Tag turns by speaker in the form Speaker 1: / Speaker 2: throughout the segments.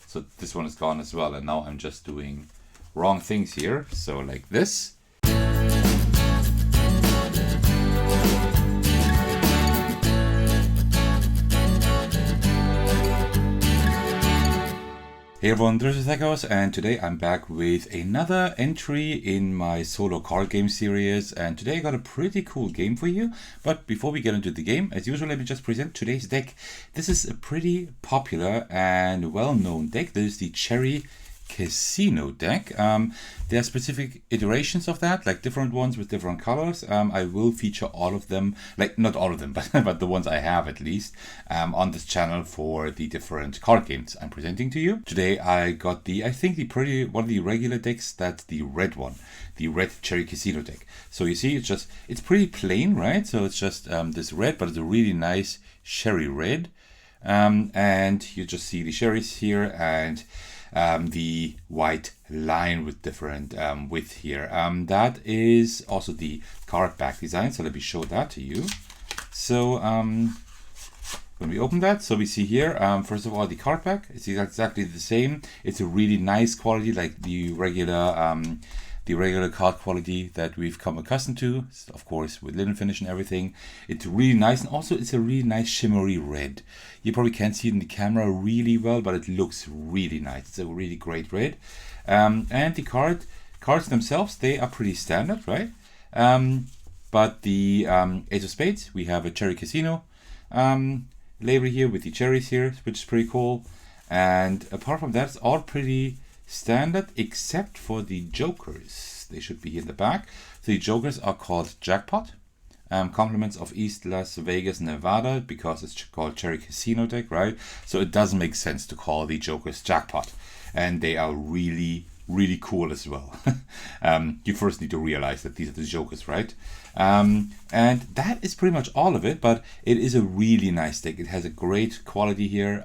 Speaker 1: So this one is gone as well. And now I'm just doing wrong things here. So like this. Hey everyone, this is Echos, and today I'm back with another entry in my solo card game series, and today I got a pretty cool game for you. But before we get into the game, as usual, let me just present today's deck. This is a pretty popular and well-known deck. This is the Cherry Casino deck. There are specific iterations of that, like different ones with different colors. I will feature all of them, like not all of them, but the ones I have at least, on this channel for the different card games I'm presenting to you. Today I got I think one of the regular decks. That's the red one, the red Cherry Casino deck. So you see, it's pretty plain, right? So it's just this red, but it's a really nice cherry red, and you just see the cherries here and the white line with different width here. That is also the card back design, so let me show that to you. So when we open that, so we see here, first of all, the card back is exactly the same. It's a really nice quality, like the regular card quality that we've come accustomed to, of course, with linen finish and everything. It's really nice, and also it's a really nice shimmery red. You probably can't see it in the camera really well, but it looks really nice. It's a really great red. And the cards themselves, they are pretty standard, right? But the Ace of Spades, we have a Cherry Casino label here with the cherries here, which is pretty cool. And apart from that, it's all pretty standard except for the jokers. They should be here in the back. So the jokers are called Jackpot, compliments of East Las Vegas, Nevada, because it's called Cherry Casino deck, right? So it doesn't make sense to call the jokers Jackpot, and they are really cool as well. You first need to realize that these are the jokers, right? And that is pretty much all of it, but it is a really nice deck. It has a great quality here.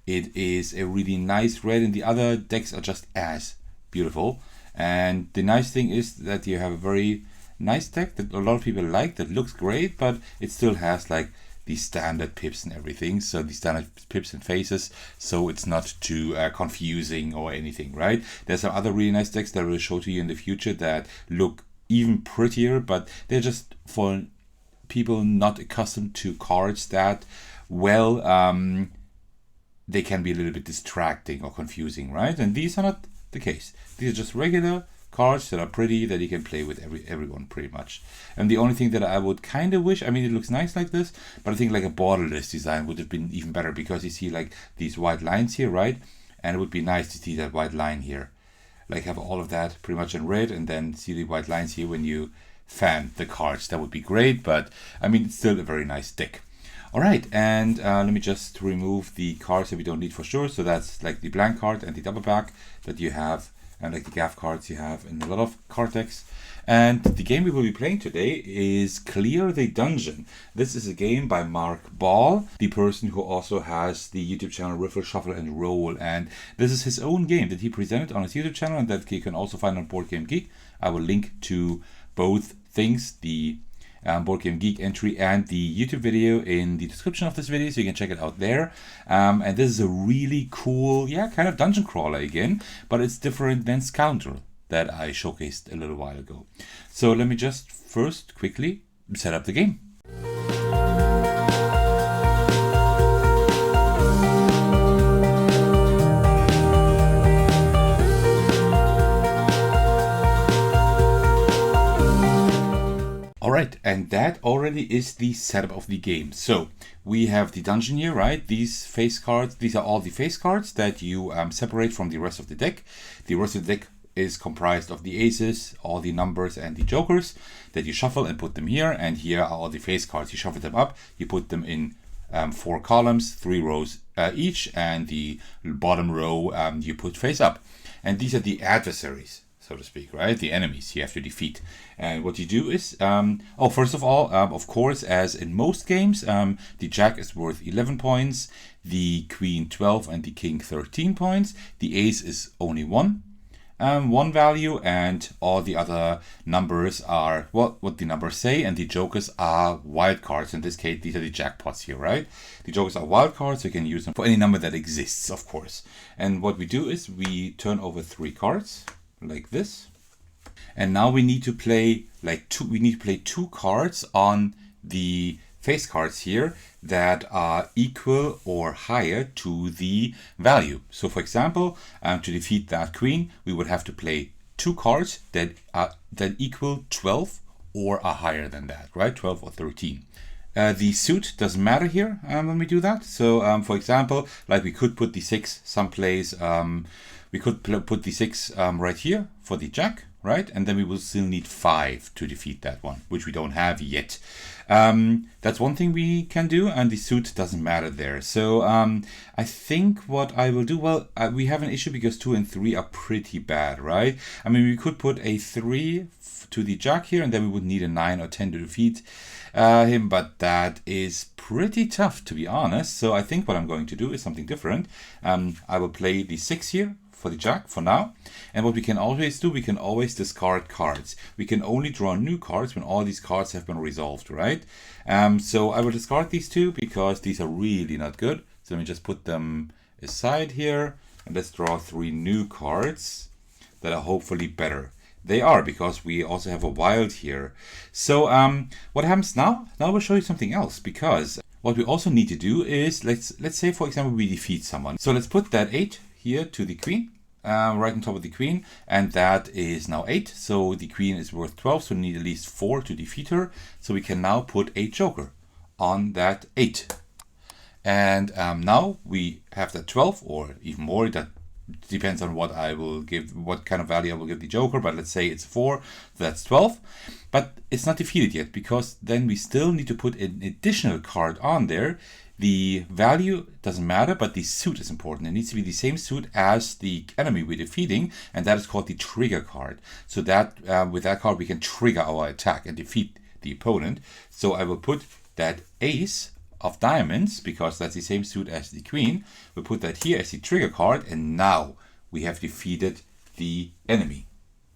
Speaker 1: It is a really nice red, and the other decks are just as beautiful. And the nice thing is that you have a very nice deck that a lot of people like, that looks great, but it still has like the standard pips and everything. So the standard pips and faces, so it's not too confusing or anything, right? There's some other really nice decks that I will show to you in the future that look even prettier, but they're just for people not accustomed to cards that well. They can be a little bit distracting or confusing, right? And these are not the case. These are just regular cards that are pretty, that you can play with everyone pretty much. And the only thing that I would kind of wish, I mean, it looks nice like this, but I think like a borderless design would have been even better, because you see like these white lines here, right? And it would be nice to see that white line here. Like have all of that pretty much in red, and then see the white lines here when you fan the cards. That would be great, but I mean, it's still a very nice deck. All right, and let me just remove the cards that we don't need for sure. So that's like the blank card and the double back that you have, and like the gaff cards you have in a lot of card decks. And the game we will be playing today is Clear the Dungeon. This is a game by Mark Ball, the person who also has the YouTube channel Riffle, Shuffle and Roll. And this is his own game that he presented on his YouTube channel, and that you can also find on Board Game Geek. I will link to both things, the Board Game Geek entry and the YouTube video, in the description of this video, so you can check it out there. And this is a really cool, kind of dungeon crawler again, but it's different than Scoundrel that I showcased a little while ago. So let me just first quickly set up the game. Alright, and that already is the setup of the game. So we have the dungeon here, right? These face cards, these are all the face cards that you separate from the rest of the deck. The rest of the deck is comprised of the aces, all the numbers and the jokers that you shuffle and put them here. And here are all the face cards. You shuffle them up, you put them in 4 columns, 3 rows each, and the bottom row you put face up. And these are the adversaries, so to speak, right? The enemies you have to defeat. And what you do is, first of all, of course, as in most games, the jack is worth 11 points, the queen 12, and the king 13 points. The ace is only 1. one value, and all the other numbers are what the numbers say, and the jokers are wild cards. In this case, these are the jackpots here, right? The jokers are wild cards, so you can use them for any number that exists, of course. And what we do is we turn over 3 cards like this, and now we need to play we need to play 2 cards on the face cards here that are equal or higher to the value. So for example, to defeat that queen, we would have to play 2 cards that equal 12 or are higher than that, right? 12 or 13. The suit doesn't matter here when we do that. So for example, like we could put the 6 someplace, we could put the 6 right here for the jack, right? And then we will still need 5 to defeat that one, which we don't have yet. That's one thing we can do, and the suit doesn't matter there. So I think what I will do, we have an issue because 2 and 3 are pretty bad, right? I mean, we could put a 3 to the jack here, and then we would need a 9 or 10 to defeat him, but that is pretty tough, to be honest. So I think what I'm going to do is something different. I will play the 6 here for the jack for now. And what we can always do, we can always discard cards. We can only draw new cards when all these cards have been resolved, right? So I will discard these 2 because these are really not good. So let me just put them aside here, and let's draw 3 new cards that are hopefully better. They are, because we also have a wild here. So what happens now? Now we'll show you something else, because what we also need to do is, let's say for example we defeat someone. So let's put that 8 here to the queen, right on top of the queen, and that is now 8. So the queen is worth 12, so we need at least 4 to defeat her. So we can now put a joker on that 8. And now we have that 12 or even more. That depends on what I will give, what kind of value I will give the joker, but let's say it's 4, so that's 12. But it's not defeated yet, because then we still need to put an additional card on there. The value doesn't matter, but the suit is important. It needs to be the same suit as the enemy we're defeating, and that is called the trigger card. So that with that card we can trigger our attack and defeat the opponent. So I will put that ace of diamonds, because that's the same suit as the queen. We'll put that here as the trigger card, and now we have defeated the enemy,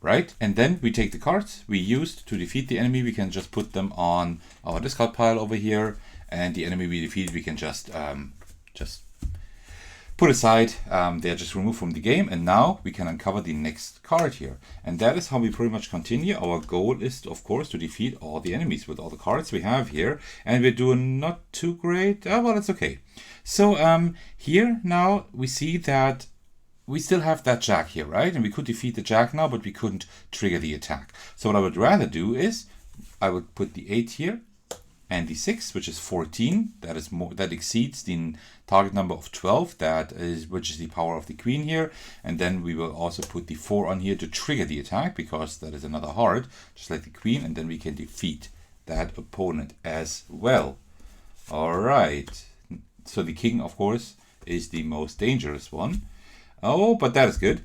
Speaker 1: right? And then we take the cards we used to defeat the enemy, we can just put them on our discard pile over here, and the enemy we defeated we can just put aside. They're just removed from the game, and now we can uncover the next card here. And that is how we pretty much continue. Our goal is, of course, to defeat all the enemies with all the cards we have here, and we're doing not too great. Well, it's okay. So here now we see that we still have that jack here, right? And we could defeat the jack now, but we couldn't trigger the attack. So what I would rather do is I would put the 8 here, and the 6, which is 14, that is more, that exceeds the target number of 12, which is the power of the queen here. And then we will also put the 4 on here to trigger the attack, because that is another heart, just like the queen, and then we can defeat that opponent as well. All right. So the king, of course, is the most dangerous one. Oh, but that is good.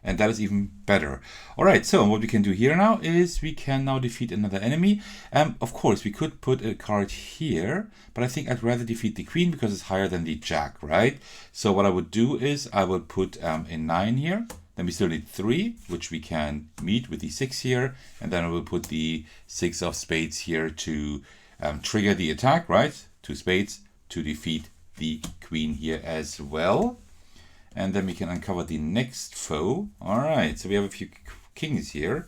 Speaker 1: And that is even better. All right, so what we can do here now is we can now defeat another enemy. Of course, we could put a card here, but I think I'd rather defeat the queen because it's higher than the jack, right? So what I would do is I will put a 9 here. Then we still need 3, which we can meet with the 6 here. And then I will put the 6 of spades here to trigger the attack, right? 2 spades to defeat the queen here as well. And then we can uncover the next foe. All right, so we have a few kings here.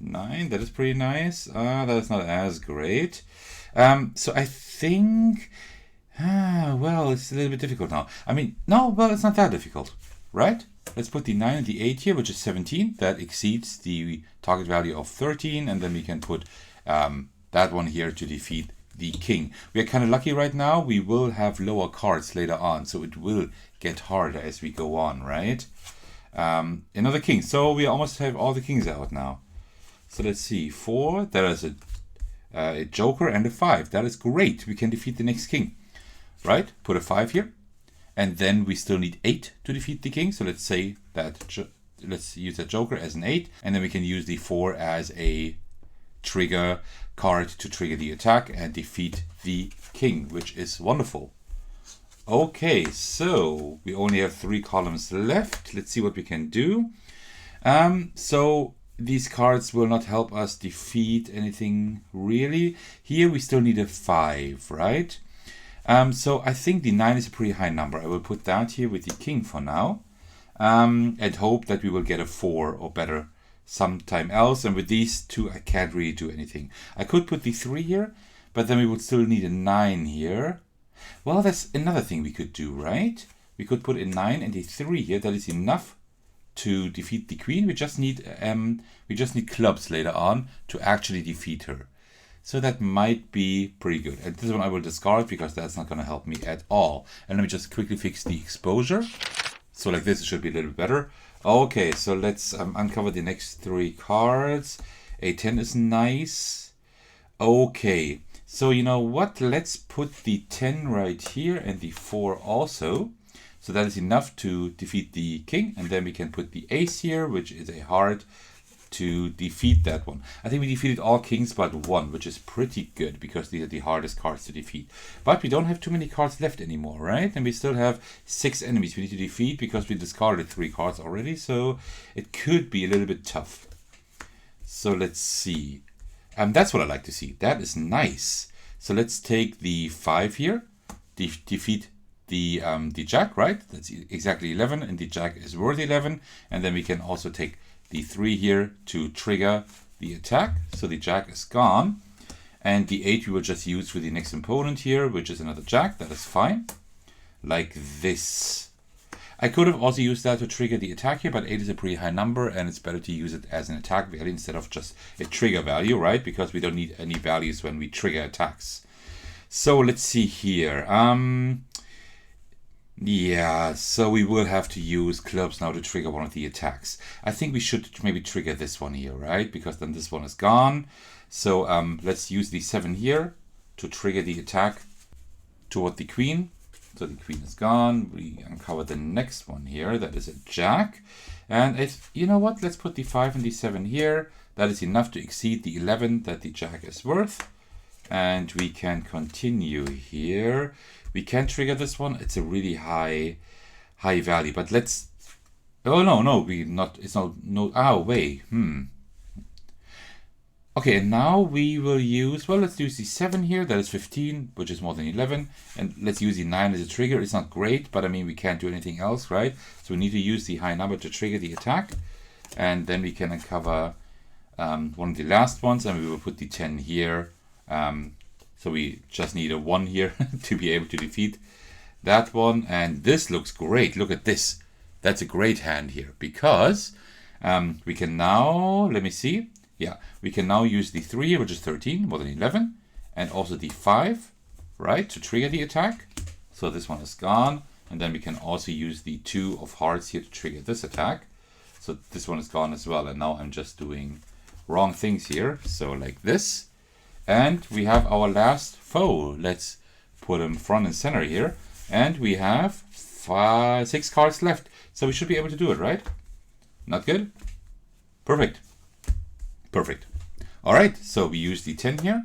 Speaker 1: 9, that is pretty nice. That is not as great. So I think, well, it's a little bit difficult now. I mean, no, well, it's not that difficult, right? Let's put the 9 and the 8 here, which is 17. That exceeds the target value of 13. And then we can put that one here to defeat the king. We are kind of lucky right now. We will have lower cards later on, so it will get harder as we go on, right? Another king. So we almost have all the kings out now. So let's see. 4. There is a joker and a 5. That is great. We can defeat the next king, right? Put a 5 here. And then we still need 8 to defeat the king. So let's say that, let's use that joker as an 8. And then we can use the 4 as a trigger card to trigger the attack and defeat the king, which is wonderful. Okay, so we only have 3 columns left. Let's see what we can do. So these cards will not help us defeat anything really. Here we still need a 5, right? So I think the 9 is a pretty high number. I will put that here with the king for now. And hope that we will get a 4 or better sometime else. And with these 2, I can't really do anything. I could put the 3 here, but then we would still need a 9 here. Well, that's another thing we could do, right? We could put a 9 and a 3 here. That is enough to defeat the queen. We just need clubs later on to actually defeat her. So that might be pretty good. And this one I will discard because that's not going to help me at all. And let me just quickly fix the exposure. So like this, it should be a little bit better. Okay, so let's uncover the next 3 cards. A 10 is nice. Okay, so you know what? Let's put the 10 right here and the 4 also. So that is enough to defeat the king. And then we can put the ace here, which is a heart, to defeat that one. I think we defeated all kings but 1, which is pretty good because these are the hardest cards to defeat. But we don't have too many cards left anymore, right? And we still have 6 enemies we need to defeat because we discarded 3 cards already. So it could be a little bit tough. So let's see. That's what I like to see. That is nice. So let's take the 5 here, defeat the jack, right? That's exactly 11, and the jack is worth 11. And then we can also take the 3 here to trigger the attack. So the jack is gone. And the 8 we will just use for the next opponent here, which is another jack. That is fine. Like this. I could have also used that to trigger the attack here, but 8 is a pretty high number, and it's better to use it as an attack value instead of just a trigger value, right? Because we don't need any values when we trigger attacks. So let's see here. Yeah, so we will have to use clubs now to trigger one of the attacks. I think we should maybe trigger this one here, right? Because then this one is gone. So let's use the 7 here to trigger the attack toward the queen. So the queen is gone. We uncover the next one here. That is a jack. And you know what? Let's put the 5 and the 7 here. That is enough to exceed the 11 that the jack is worth. And we can continue here. We can trigger this one. It's a really high value. But let's... Oh, no. It's not... No. Oh, wait. Okay, and now we will use, well, let's use the 7 here. That is 15, which is more than 11. And let's use the 9 as a trigger. It's not great, but I mean, we can't do anything else, right? So we need to use the high number to trigger the attack. And then we can uncover one of the last ones, and we will put the 10 here. So we just need a 1 here to be able to defeat that one. And this looks great. Look at this. That's a great hand here because we can now, let me see. Yeah, we can now use the 3, which is 13, more than 11, and also the 5, right, to trigger the attack. So this one is gone. And then we can also use the 2 of hearts here to trigger this attack. So this one is gone as well. And now I'm just doing wrong things here. So like this. And we have our last foe. Let's put him front and center here. And we have 6 cards left. So we should be able to do it, right? Not good? Perfect. Perfect. All right, so we use the 10 here,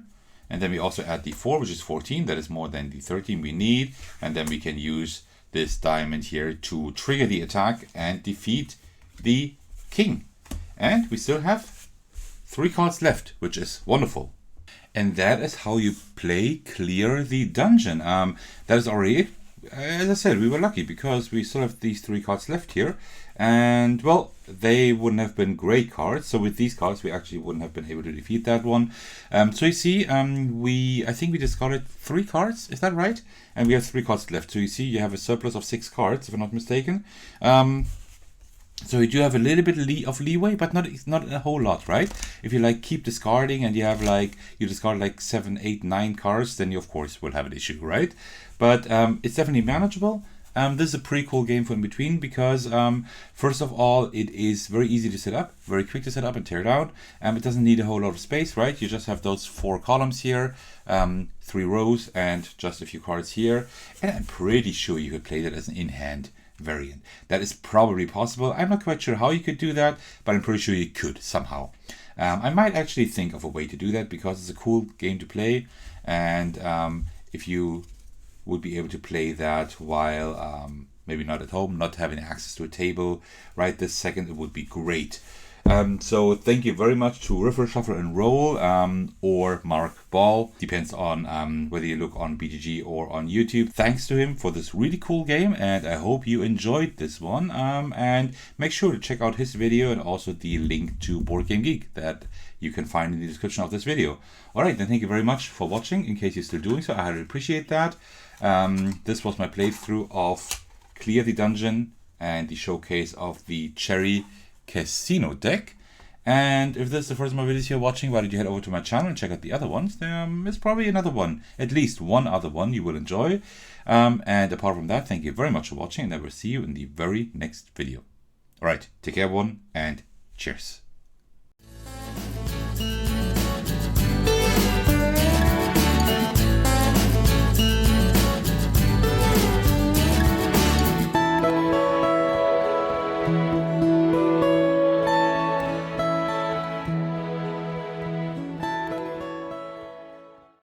Speaker 1: and then we also add the 4, which is 14. That is more than the 13 we need. And then we can use this diamond here to trigger the attack and defeat the king. And we still have 3 cards left, which is wonderful. And that is how you play Clear the Dungeon. That is already it. As I said, we were lucky because we still have these 3 cards left here. And, well, they wouldn't have been great cards. So with these cards, we actually wouldn't have been able to defeat that one. So you see, I think we discarded 3 cards. Is that right? And we have 3 cards left. So you see, you have a surplus of 6 cards, if I'm not mistaken. So you do have a little bit of leeway, but not a whole lot, right? If you like keep discarding and you have you discard like 7, 8, 9 cards, then you of course will have an issue, right? But it's definitely manageable. This is a pretty cool game for in between because first of all, it is very easy to set up, very quick to set up and tear down. It doesn't need a whole lot of space, right? You just have those 4 columns here, 3 rows, and just a few cards here. And I'm pretty sure you could play that as an in-hand variant. That is probably possible. I'm not quite sure how you could do that, but I'm pretty sure you could somehow. I might actually think of a way to do that because it's a cool game to play, and if you would be able to play that while maybe not at home, not having access to a table right this second. It would be great. So thank you very much to River Shuffle and Roll or Mark Ball. Depends on whether you look on BGG or on YouTube. Thanks to him for this really cool game, and I hope you enjoyed this one. And make sure to check out his video and also the link to Board Game Geek that you can find in the description of this video. Alright, then thank you very much for watching. In case you're still doing so, I highly appreciate that. This was my playthrough of Clear the Dungeon and the showcase of the Cherry Casino deck. And if this is the first of my videos you're watching, why don't you head over to my channel and check out the other ones? There's probably another one, at least one other one you will enjoy. And apart from that, thank you very much for watching, and I will see you in the very next video. Alright, take care everyone, and cheers.